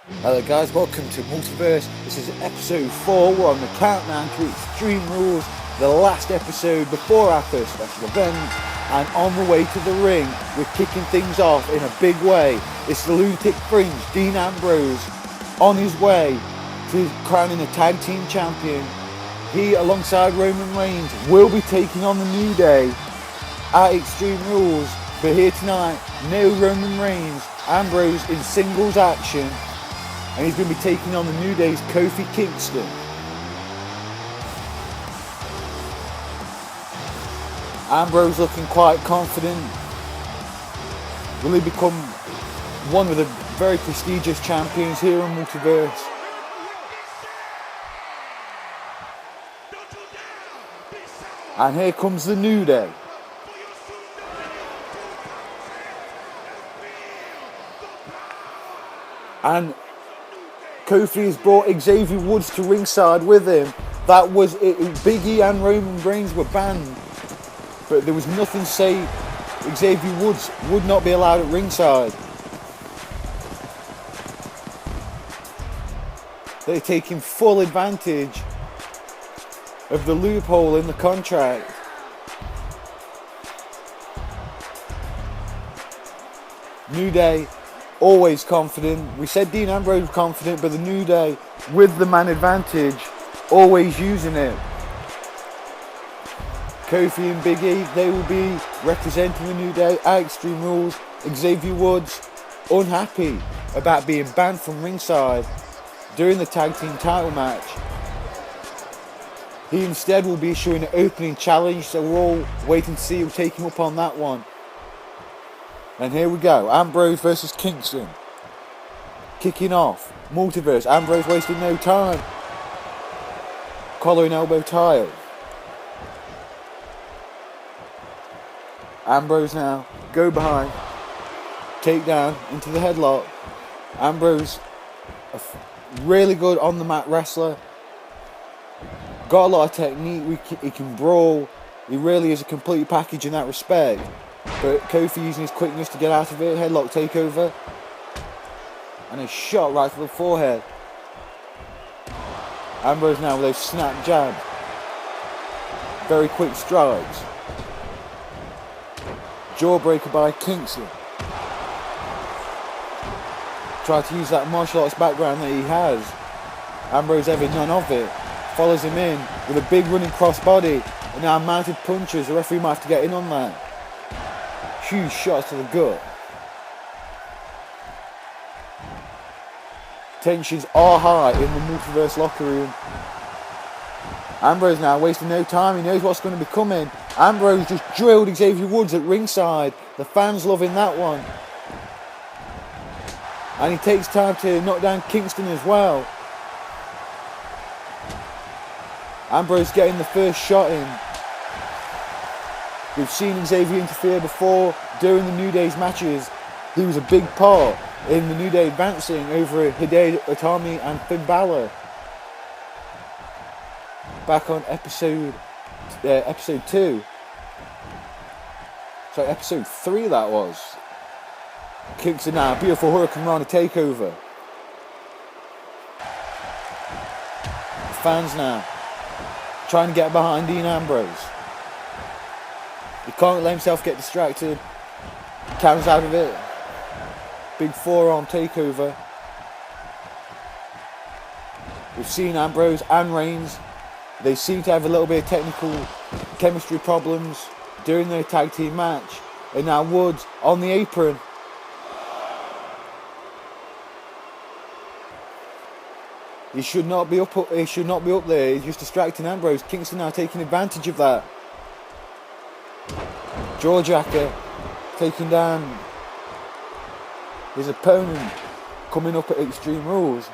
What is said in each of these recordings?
Hello guys, welcome to Multiverse. This is episode 4. We're on the countdown to Extreme Rules, the last episode before our first special event. And on the way to the ring, we're kicking things off in a big way. It's the Lunatic Fringe, Dean Ambrose, on his way to crowning a tag team champion. He, alongside Roman Reigns, will be taking on the New Day at Extreme Rules. But here tonight, no Roman Reigns. Ambrose in singles action. And he's going to be taking on the New Day's Kofi Kingston. Ambrose looking quite confident. Will he become one of the very prestigious champions here on Multiverse? And here comes the New Day. And Kofi has brought Xavier Woods to ringside with him. That was it. Big E and Roman Reigns were banned, but there was nothing to say Xavier Woods would not be allowed at ringside. They're taking full advantage of the loophole in the contract. New Day always confident. We said Dean Ambrose was confident, but the New Day, with the man advantage, always using it. Kofi and Big E, they will be representing the New Day at Extreme Rules. Xavier Woods, unhappy about being banned from ringside during the tag team title match. He instead will be issuing an opening challenge, so we're all waiting to see who will take him up on that one. And here we go, Ambrose versus Kingston. Kicking off, Multiverse, Ambrose wasting no time. Collar and elbow tie. Ambrose now, go behind. Takedown into the headlock. Ambrose, really good on the mat wrestler. Got a lot of technique, he can brawl. He really is a complete package in that respect. But Kofi using his quickness to get out of it. Headlock takeover. And a shot right to the forehead. Ambrose now with those snap jabs. Very quick strides. Jawbreaker by Kingston. Try to use that martial arts background that he has. Ambrose having none of it. Follows him in with a big running crossbody. And now mounted punches. The referee might have to get in on that. Huge shots to the gut. Tensions are high in the Multiverse locker room. Ambrose now wasting no time. He knows what's going to be coming. Ambrose just drilled Xavier Woods at ringside. The fans loving that one. And he takes time to knock down Kingston as well. Ambrose getting the first shot in. We've seen Xavier interfere before during the New Day's matches. He was a big part in the New Day advancing over Hideo Itami and Finn Balor. Back on episode 2. Sorry, episode 3 that was. Kingston now, beautiful Hurricane Rana takeover. Fans now trying to get behind Dean Ambrose. He can't let himself get distracted. Comes out of it. Big forearm takeover. We've seen Ambrose and Reigns. They seem to have a little bit of technical chemistry problems during their tag team match. And now Woods on the apron. He should not be up there. He's just distracting Ambrose. Kingston now taking advantage of that. Jawjacker taking down his opponent, coming up at Extreme Rules.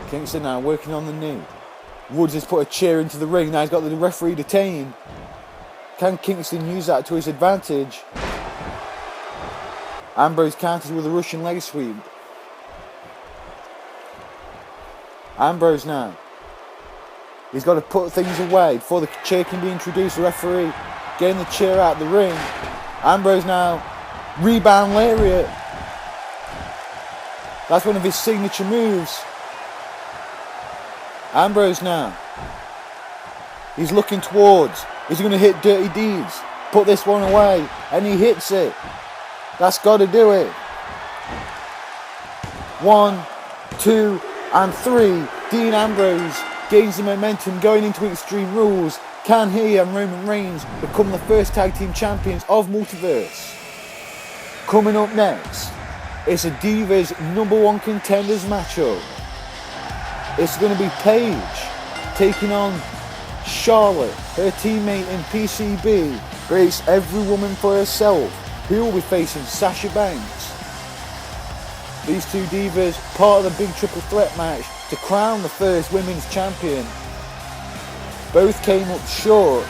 Kingston now working on the knee. Woods has put a chair into the ring. Now he's got the referee detained. Can Kingston use that to his advantage? Ambrose counters with a Russian leg sweep. Ambrose now. He's got to put things away before the chair can be introduced. The referee getting the chair out of the ring. Ambrose now Rebound lariat. That's one of his signature moves. Ambrose now. He's looking towards. He's going to hit Dirty Deeds. Put this one away. And he hits it. That's got to do it. 1, 2, and 3. Dean Ambrose gains the momentum going into Extreme Rules. Can he and Roman Reigns become the first tag team champions of Multiverse? Coming up next, it's a Divas #1 Contenders matchup. It's going to be Paige taking on Charlotte, her teammate in PCB. Grace Every Woman for Herself, who will be facing Sasha Banks. These two divas, part of the big triple threat match to crown the first women's champion. Both came up short,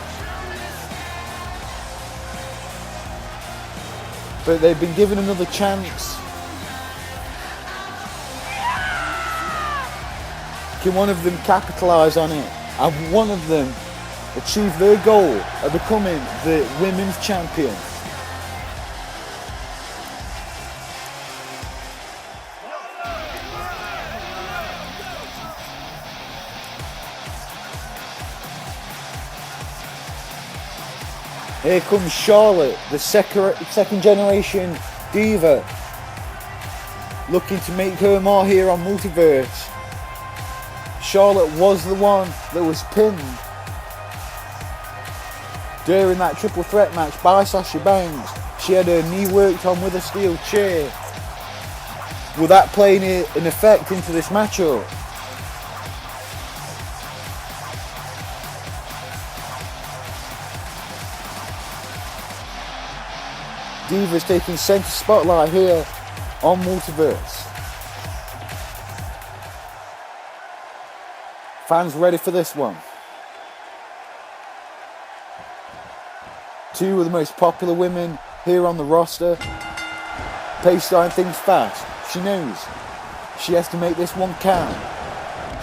but they've been given another chance. Can one of them capitalise on it and one of them achieve their goal of becoming the women's champion? Here comes Charlotte, the second generation diva, looking to make her mark here on Multiverse. Charlotte was the one that was pinned during that triple threat match by Sasha Banks. She had her knee worked on with a steel chair. Will that play an effect into this matchup? Divas taking centre spotlight here on Multiverse. Fans ready for this one. Two of the most popular women here on the roster. Paige starting things fast. She knows she has to make this one count.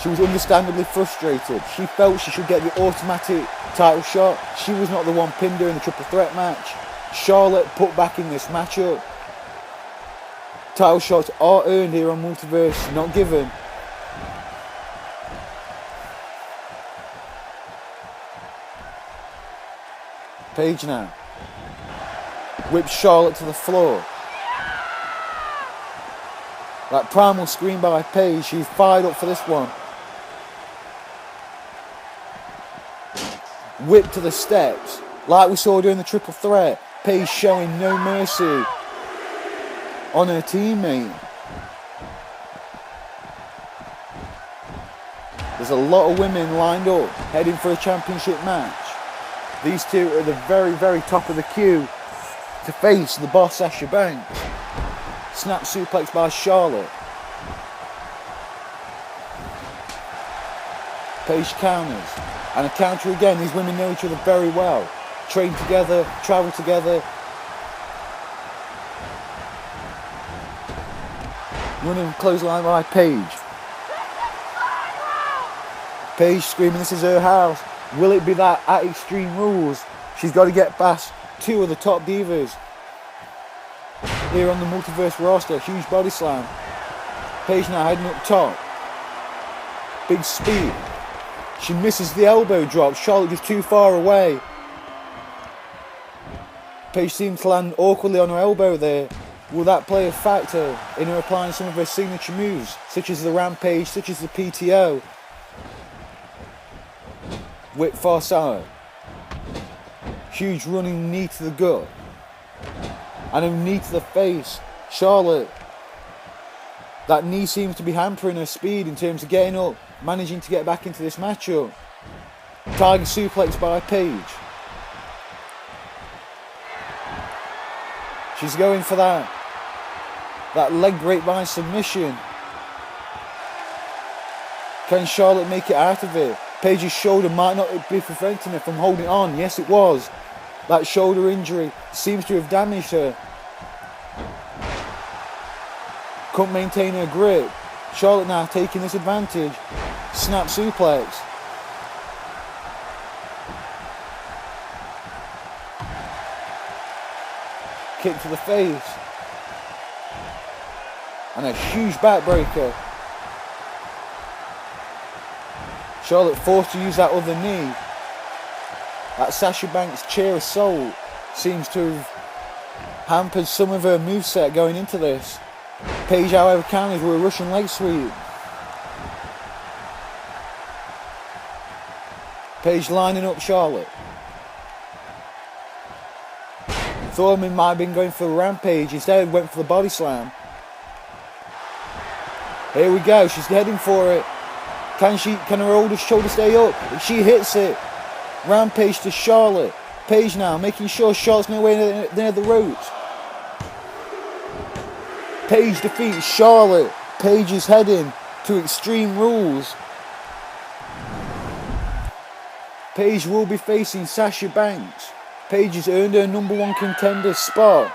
She was understandably frustrated. She felt she should get the automatic title shot. She was not the one pinned during the triple threat match. Charlotte put back in this matchup. Title shots are earned here on Multiverse, not given. Paige now whips Charlotte to the floor. That primal scream by Paige, she's fired up for this one. Whip to the steps, like we saw during the triple threat. Paige showing no mercy on her teammate. There's a lot of women lined up, heading for a championship match. These two are at the very, very top of the queue to face the boss Sasha Banks. Snap suplex by Charlotte. Paige counters. And a counter again. These women know each other very well. Train together, travel together. Running clothesline by Paige. Paige screaming this is her house. Will it be that at Extreme Rules? She's got to get past two of the top divas here on the Multiverse roster. Huge body slam. Paige now heading up top. Big speed. She misses the elbow drop. Charlotte just too far away. Paige seems to land awkwardly on her elbow there. Will that play a factor in her applying some of her signature moves, such as the Rampage, such as the PTO? Whip far side. Huge running knee to the gut. And a knee to the face. Charlotte, that knee seems to be hampering her speed in terms of getting up, managing to get back into this matchup. Tiger suplex by Paige. She's going for that leg break by submission. Can Charlotte make it out of it? Paige's shoulder might not be preventing her from holding on. Yes, it was. That shoulder injury seems to have damaged her. Couldn't maintain her grip. Charlotte now taking this advantage. Snap suplex. Kick to the face. And a huge backbreaker. Charlotte forced to use that other knee. That Sasha Banks chair assault seems to have hampered some of her moveset going into this. Paige, however, counters with a Russian leg sweep. Paige lining up Charlotte. Thorman might have been going for a rampage, instead went for the body slam. Here we go, she's heading for it. Can her older shoulder stay up? She hits it. Rampage to Charlotte. Paige now making sure Charlotte's nowhere near the ropes. Paige defeats Charlotte. Paige is heading to Extreme Rules. Paige will be facing Sasha Banks. Paige has earned her #1 contender spot.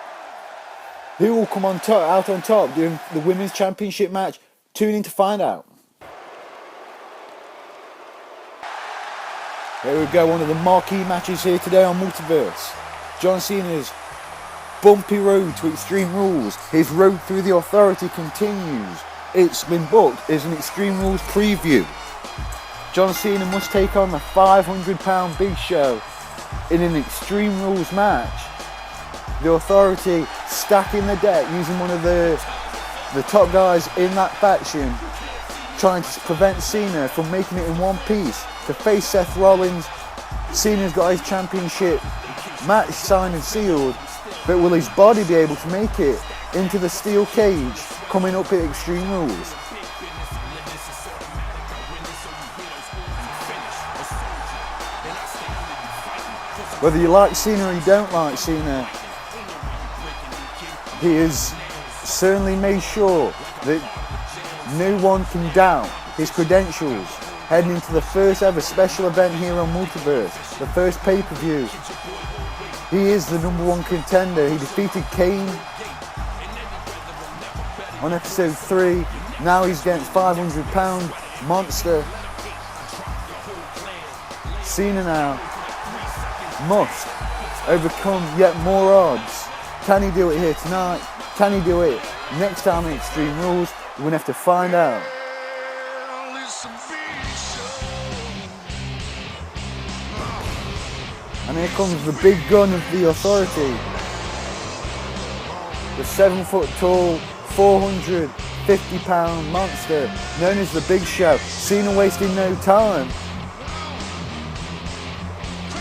Who will come out on top during the Women's Championship match? Tune in to find out. Here we go, one of the marquee matches here today on Multiverse. John Cena's bumpy road to Extreme Rules. His road through the Authority continues. It's been booked as an Extreme Rules preview. John Cena must take on the £500 Big Show in an Extreme Rules match. The Authority stacking the deck using one of the top guys in that faction, trying to prevent Cena from making it in one piece to face Seth Rollins. Cena's got his championship match signed and sealed, but will his body be able to make it into the steel cage coming up at Extreme Rules? Whether you like Cena or you don't like Cena, he has certainly made sure that no one can doubt his credentials heading into the first ever special event here on Multiverse, the first pay-per-view. He is the #1 contender. He defeated Kane on episode 3. Now he's against £500 monster. Cena now must overcome yet more odds. Can he do it here tonight? Can he do it next time in Extreme Rules? We're going to have to find out. And here comes the big gun of the Authority. The 7-foot-tall, £450 monster known as the Big Show. Cena wasting no time.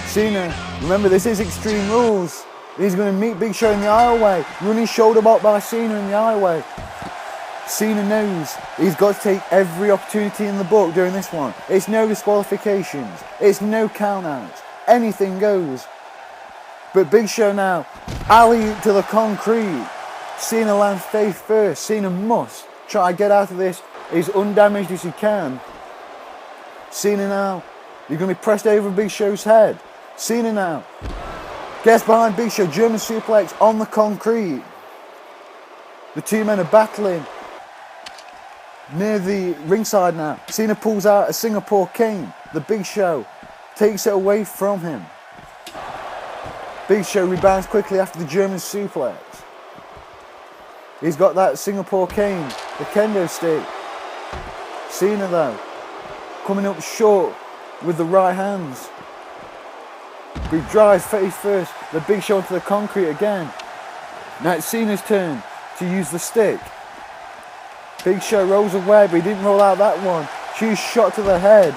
Cena, remember this is Extreme Rules. He's going to meet Big Show in the aisleway. Running shoulder block by Cena in the aisleway. Cena knows he's got to take every opportunity in the book during this one. It's no disqualifications. It's no countouts. Anything goes. But Big Show now, alley to the concrete. Cena lands face first. Cena must try to get out of this as undamaged as he can. Cena now, you're going to be pressed over Big Show's head. Cena now gets behind Big Show, German suplex on the concrete. The two men are battling near the ringside now. Cena pulls out a Singapore Kane. The Big Show takes it away from him. Big Show rebounds quickly after the German suplex. He's got that Singapore Cane, the kendo stick. Cena though, coming up short with the right hands. He drives face first, the Big Show onto the concrete again. Now it's Cena's turn to use the stick. Big Show rolls away, but he didn't roll out that one. Huge shot to the head.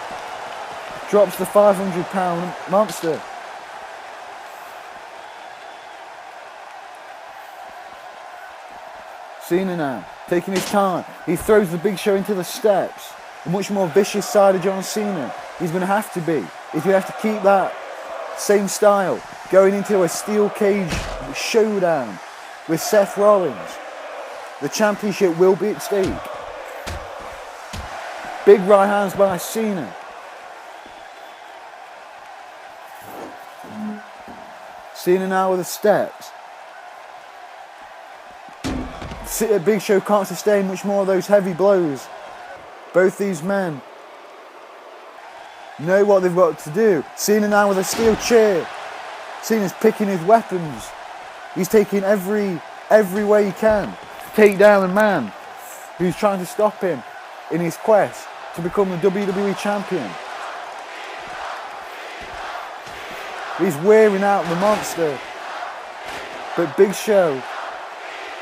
Drops the £500 monster. Cena now, taking his time. He throws the Big Show into the steps. A much more vicious side of John Cena. He's going to have to be. He's going to have to keep that same style going into a steel cage showdown with Seth Rollins. The championship will be at stake. Big right hands by Cena. Cena now with the steps. Big Show can't sustain much more of those heavy blows. Both these men know what they've got to do. Cena now with a steel chair. Cena's picking his weapons. He's taking every way he can to take down a man who's trying to stop him in his quest to become the WWE champion. He's wearing out the monster. But Big Show,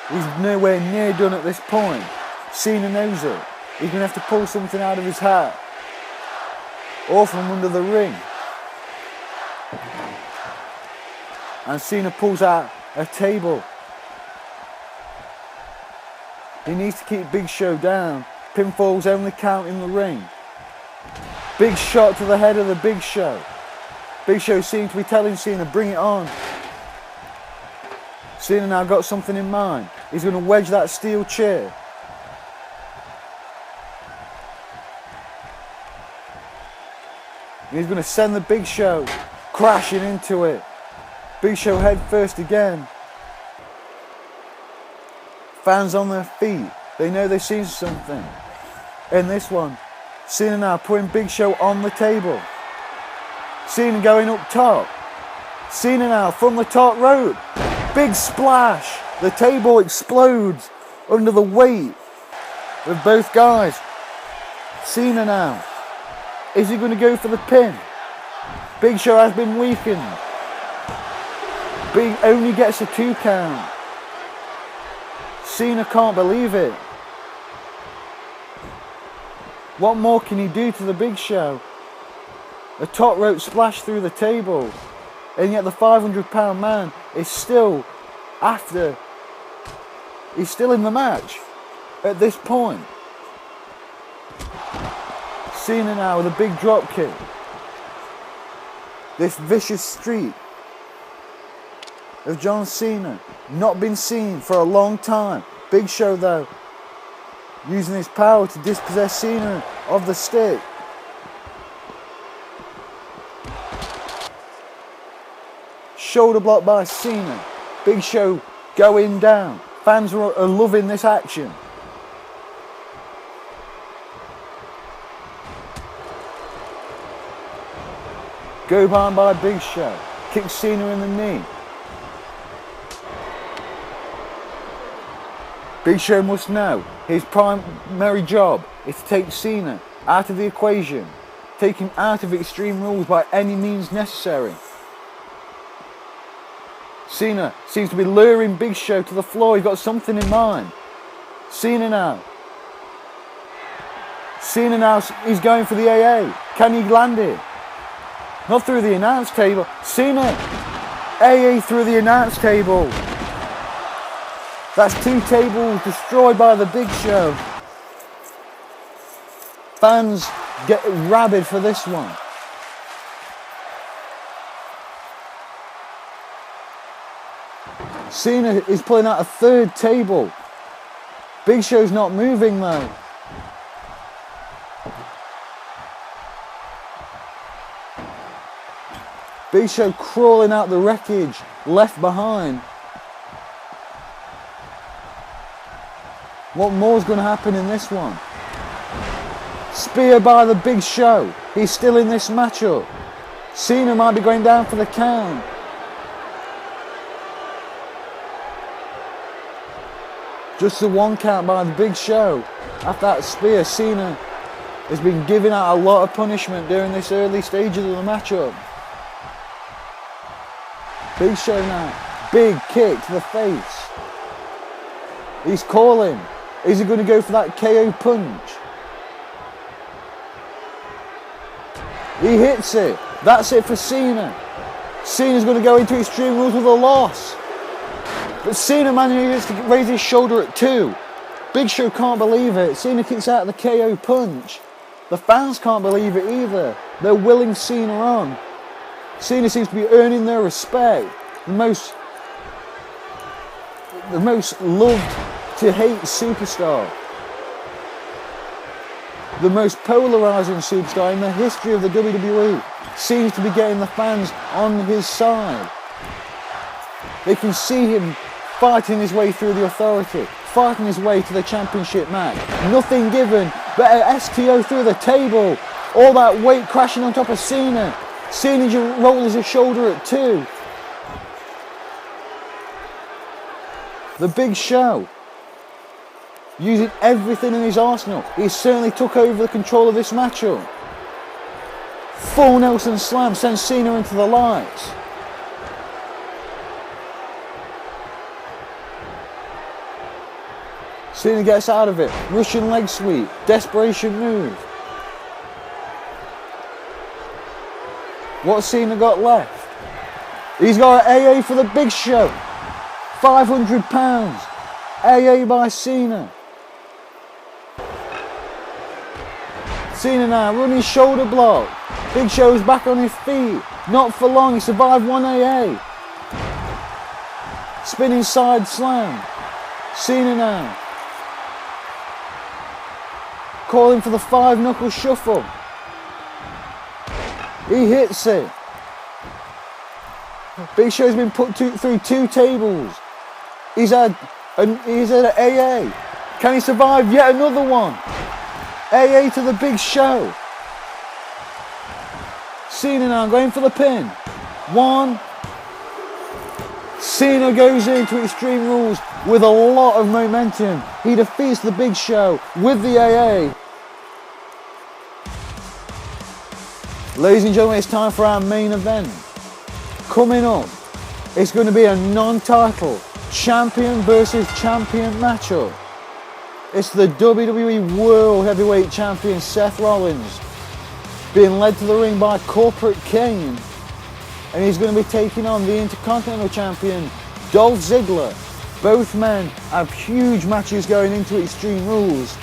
he's nowhere near done at this point. Cena knows it. He's going to have to pull something out of his hat. Or from under the ring. And Cena pulls out a table. He needs to keep Big Show down. Pinfall's only count in the ring. Big shot to the head of the Big Show. Big Show seems to be telling Cena, bring it on. Cena now got something in mind. He's going to wedge that steel chair. He's going to send the Big Show crashing into it. Big Show head first again. Fans on their feet. They know they've seen something. In this one, Cena now putting Big Show on the table. Cena going up top. Cena now from the top rope. Big splash. The table explodes under the weight of both guys. Cena now. Is he going to go for the pin? Big Show has been weakened. Big only gets a 2 count. Cena can't believe it. What more can he do to the Big Show? A top rope splash through the table. And yet the 500-pound man is still after. He's still in the match at this point. Cena now with a big drop kick. This vicious streak of John Cena not been seen for a long time. Big Show though using his power to dispossess Cena of the stick. Shoulder block by Cena. Big Show going down. Fans are loving this action. Go behind by Big Show. Kicks Cena in the knee. Big Show must know his primary job is to take Cena out of the equation. Take him out of Extreme Rules by any means necessary. Cena seems to be luring Big Show to the floor. He's got something in mind. Cena now. Cena now is going for the AA. Can he land it? Not through the announce table. Cena AA through the announce table. That's 2 tables destroyed by the Big Show. Fans get rabid for this one. Cena is pulling out a 3rd table. Big Show's not moving though. Big Show crawling out the wreckage left behind. What more's going to happen in this one? Spear by the Big Show. He's still in this matchup. Cena might be going down for the count. Just the 1 count by the Big Show. After that spear, Cena has been giving out a lot of punishment during this early stages of the matchup. Big Show now. Big kick to the face. He's calling. Is he going to go for that KO punch? He hits it. That's it for Cena. Cena's going to go into Extreme Rules with a loss. But Cena manages to raise his shoulder at 2. Big Show can't believe it. Cena kicks out the KO punch. The fans can't believe it either. They're willing Cena on. Cena seems to be earning their respect. The most loved to hate superstar. The most polarizing superstar in the history of the WWE seems to be getting the fans on his side. They can see him fighting his way through the authority, fighting his way to the championship match. Nothing given but a STO through the table. All that weight crashing on top of Cena. Cena rolls his shoulder at 2. The Big Show, using everything in his arsenal. He certainly took over the control of this matchup. Full Nelson slam sends Cena into the lights. Cena gets out of it. Russian leg sweep. Desperation move. What's Cena got left? He's got an AA for the Big Show. £500. AA by Cena. Cena now running shoulder block. Big Show's back on his feet. Not for long. He survived one AA. Spinning side slam. Cena now calling for the 5-knuckle shuffle. He hits it. Big Show's been put through 2 tables. He's had an AA. Can he survive yet another one? AA to the Big Show. Cena now going for the pin. 1. Cena goes into Extreme Rules with a lot of momentum. He defeats the Big Show with the AA. Ladies and gentlemen, it's time for our main event. Coming up, it's going to be a non-title champion versus champion matchup. It's the WWE World Heavyweight Champion Seth Rollins being led to the ring by Corporate Kane, and he's going to be taking on the Intercontinental Champion Dolph Ziggler. Both men have huge matches going into Extreme Rules.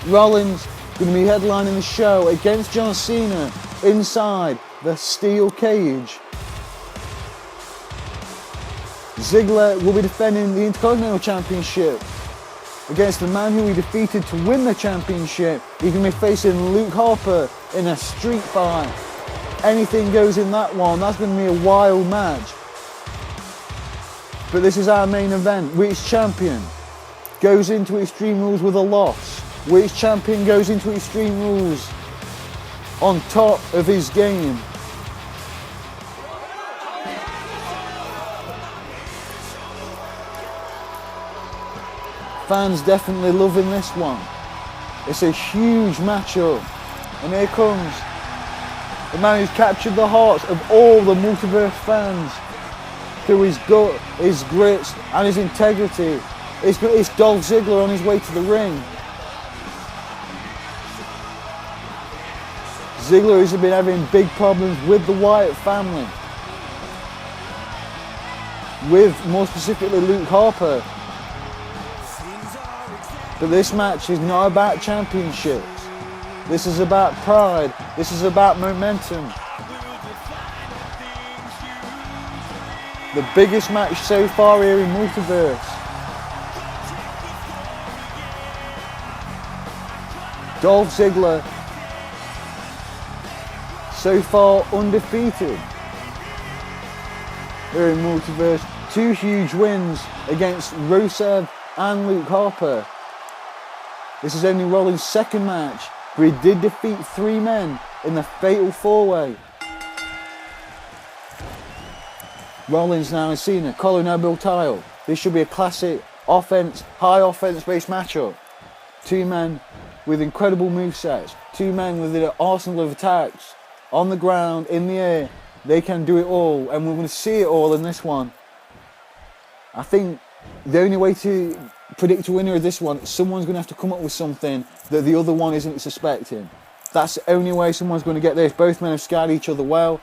Rollins going to be headlining the show against John Cena inside the steel cage. Ziggler will be defending the Intercontinental Championship against the man who he defeated to win the championship. He's going to be facing Luke Harper in a street fight. Anything goes in that one. That's going to be a wild match. But this is our main event. Which champion goes into Extreme Rules with a loss? Which champion goes into Extreme Rules on top of his game? Fans definitely loving this one. It's a huge matchup. And here comes the man who's captured the hearts of all the multiverse fans through his gut, his grits and his integrity. It's Dolph Ziggler on his way to the ring. Ziggler has been having big problems with the Wyatt family, with more specifically Luke Harper. But this match is not about championships. This is about pride. This is about momentum. The biggest match so far here in Multiverse. Dolph Ziggler so far undefeated here in Multiverse. 2 huge wins against Rusev and Luke Harper. This is only Rollins' second match, but he did defeat 3 men in the Fatal 4-Way. Rollins now and Cena, collar and elbow tile. This should be a classic offense, high offense-based matchup. 2 men with incredible movesets. 2 men with an arsenal of attacks on the ground, in the air. They can do it all, and we're going to see it all in this one. I think the only way to predict a winner of this one is someone's going to have to come up with something that the other one isn't suspecting. That's the only way someone's going to get this. Both men have scouted each other well.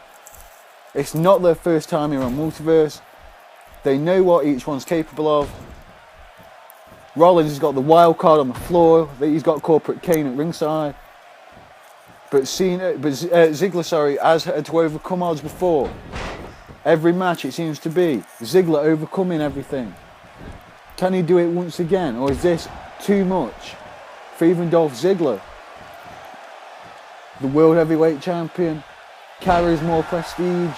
It's not their first time here on Multiverse. They know what each one's capable of. Rollins has got the wild card on the floor. He's got Corporate Kane at ringside. But Ziggler, has had to overcome odds before. Every match it seems to be Ziggler overcoming everything. Can he do it once again, or is this too much for even Dolph Ziggler? The World Heavyweight Champion carries more prestige.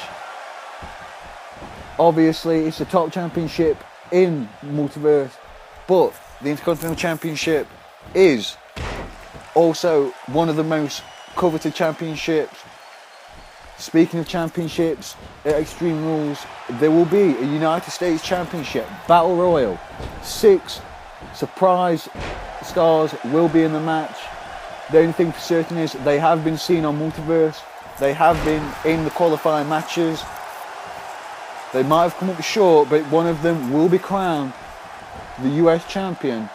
Obviously, it's the top championship in Multiverse, but the Intercontinental Championship is also one of the most coveted championships Speaking of championships at Extreme Rules, there will be a United States Championship Battle Royal. 6 surprise stars will be in the match. The only thing for certain is they have been seen on Multiverse. They have been in the qualifying matches. They might have come up short, but one of them will be crowned the US champion.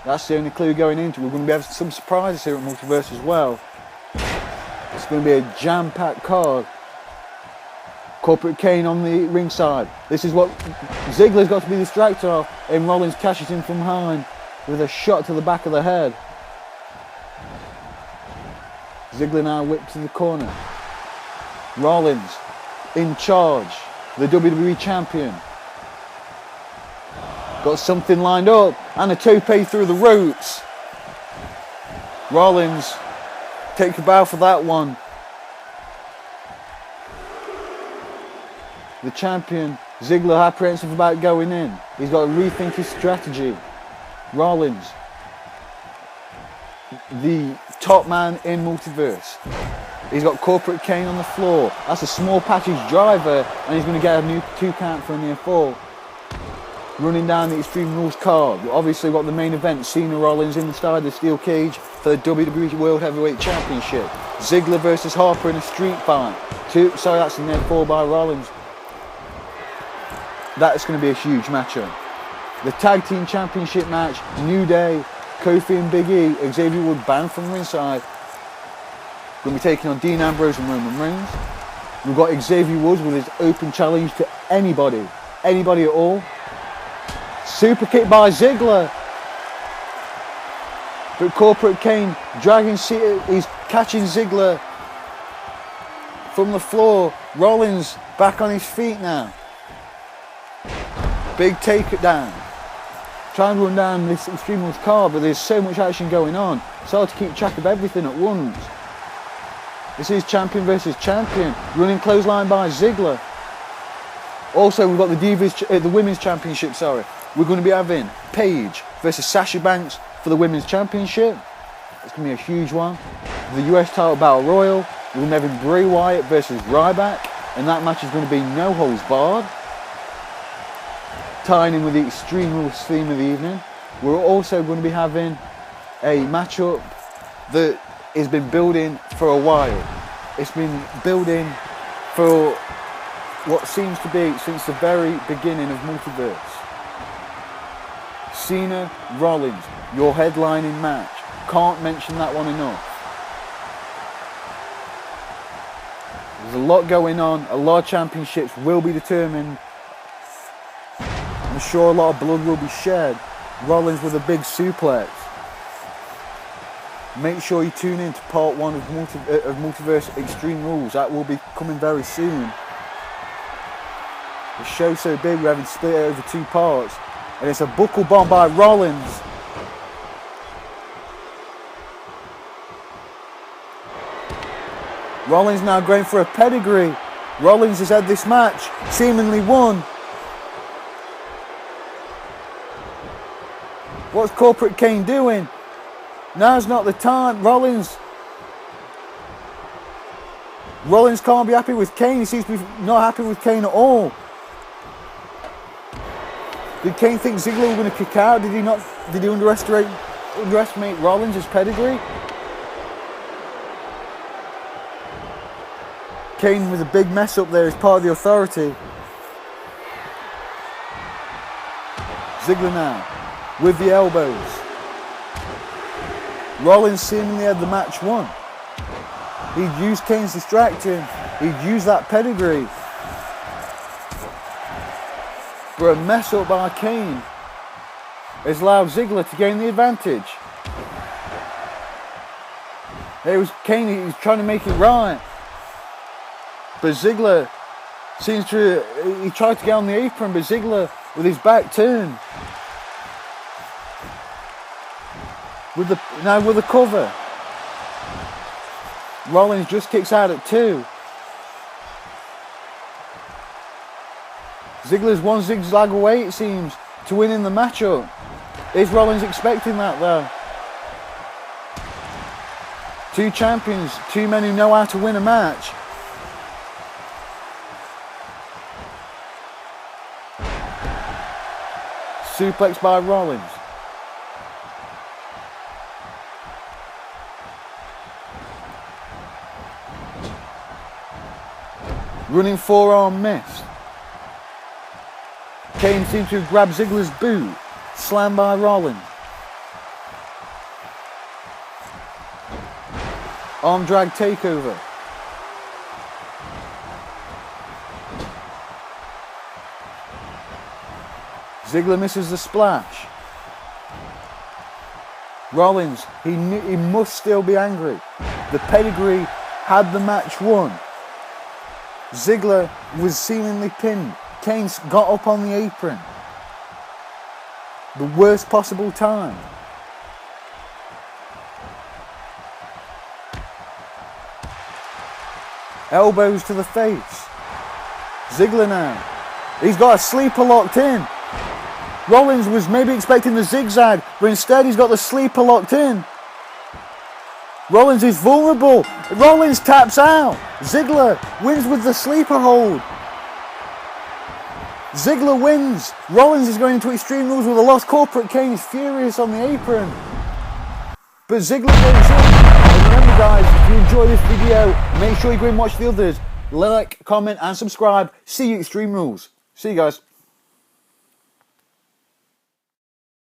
That's the only clue going into. We're going to be having some surprises here at Multiverse as well. It's going to be a jam-packed card. Corporate Kane on the ringside. This is what Ziggler's got to be distracted of, and Rollins cashes in from behind with a shot to the back of the head. Ziggler now whipped to the corner. Rollins in charge, the WWE champion. Got something lined up, and a tope through the ropes. Rollins takes a bow for that one. The champion, Ziggler, apprehensive about going in. He's got to rethink his strategy. Rollins, the top man in Multiverse. He's got Corporate Kane on the floor. That's a small package driver, and he's going to get a new 2 count for a near fall. Running down the Extreme Rules card. Obviously, we've got the main event, Cena Rollins inside the steel cage for the WWE World Heavyweight Championship. Ziggler versus Harper in a street fight. That's a near fall by Rollins. That's going to be a huge matchup. The Tag Team Championship match, New Day, Kofi and Big E, Xavier Wood banned from ringside. Going to be taking on Dean Ambrose and Roman Reigns. We've got Xavier Woods with his open challenge to anybody at all. Super kick by Ziggler. But Corporate Kane he's catching Ziggler from the floor. Rollins back on his feet now. Big takedown. Trying to run down this Extreme Rules card, but there's so much action going on. It's hard to keep track of everything at once. This is champion versus champion. Running clothesline by Ziggler. Also, we've got the Women's Championship, We're going to be having Paige versus Sasha Banks for the Women's Championship. It's going to be a huge one. The US title Battle Royal. We're going to be having Bray Wyatt versus Ryback, and that match is going to be no holds barred. Tying in with the Extreme Rules theme of the evening, we're also going to be having a matchup that has been building for a while. It's been building for what seems to be since the very beginning of Multiverse. Cena, Rollins, your headlining match. Can't mention that one enough. There's a lot going on. A lot of championships will be determined. I'm sure a lot of blood will be shed. Rollins with a big suplex. Make sure you tune in to part 1 of Multiverse Extreme Rules. That will be coming very soon. The show's so big we're having to split it over 2 parts. And it's a buckle bomb by Rollins. Rollins now going for a pedigree. Rollins has had this match, seemingly won. What's Corporate Kane doing? Now's not the time. Rollins can't be happy with Kane. He seems to be not happy with Kane at all. Did Kane think Ziggler was going to kick out? Did he not? Did he underestimate Rollins' pedigree? Kane with a big mess up there as part of the Authority. Ziggler now with the elbows. Rollins seemingly had the match won. He'd used Kane's distraction. He'd used that pedigree. But a mess up by Kane has allowed Ziggler to gain the advantage. It was Kane, he was trying to make it right. But Ziggler seems to, he tried to get on the apron, but Ziggler with his back turned. Now with the cover. Rollins just kicks out at 2. Ziggler's one zigzag away, it seems, to winning the matchup. Is Rollins expecting that, though? 2 champions, 2 men who know how to win a match. Suplex by Rollins. Running forearm miss. Kane seems to have grabbed Ziggler's boot. Slam by Rollins. Arm drag takeover. Ziggler misses the splash. Rollins, he must still be angry. The pedigree had the match won. Ziggler was seemingly pinned. Kane got up on the apron. The worst possible time. Elbows to the face. Ziggler now. He's got a sleeper locked in. Rollins was maybe expecting the zigzag, but instead he's got the sleeper locked in. Rollins is vulnerable. Rollins taps out. Ziggler wins with the sleeper hold. Ziggler wins. Rollins is going into Extreme Rules with a lost corporate. Kane is furious on the apron. But Ziggler goes in. And remember guys, if you enjoy this video, make sure you go and watch the others. Like, comment and subscribe. See you Extreme Rules. See you guys.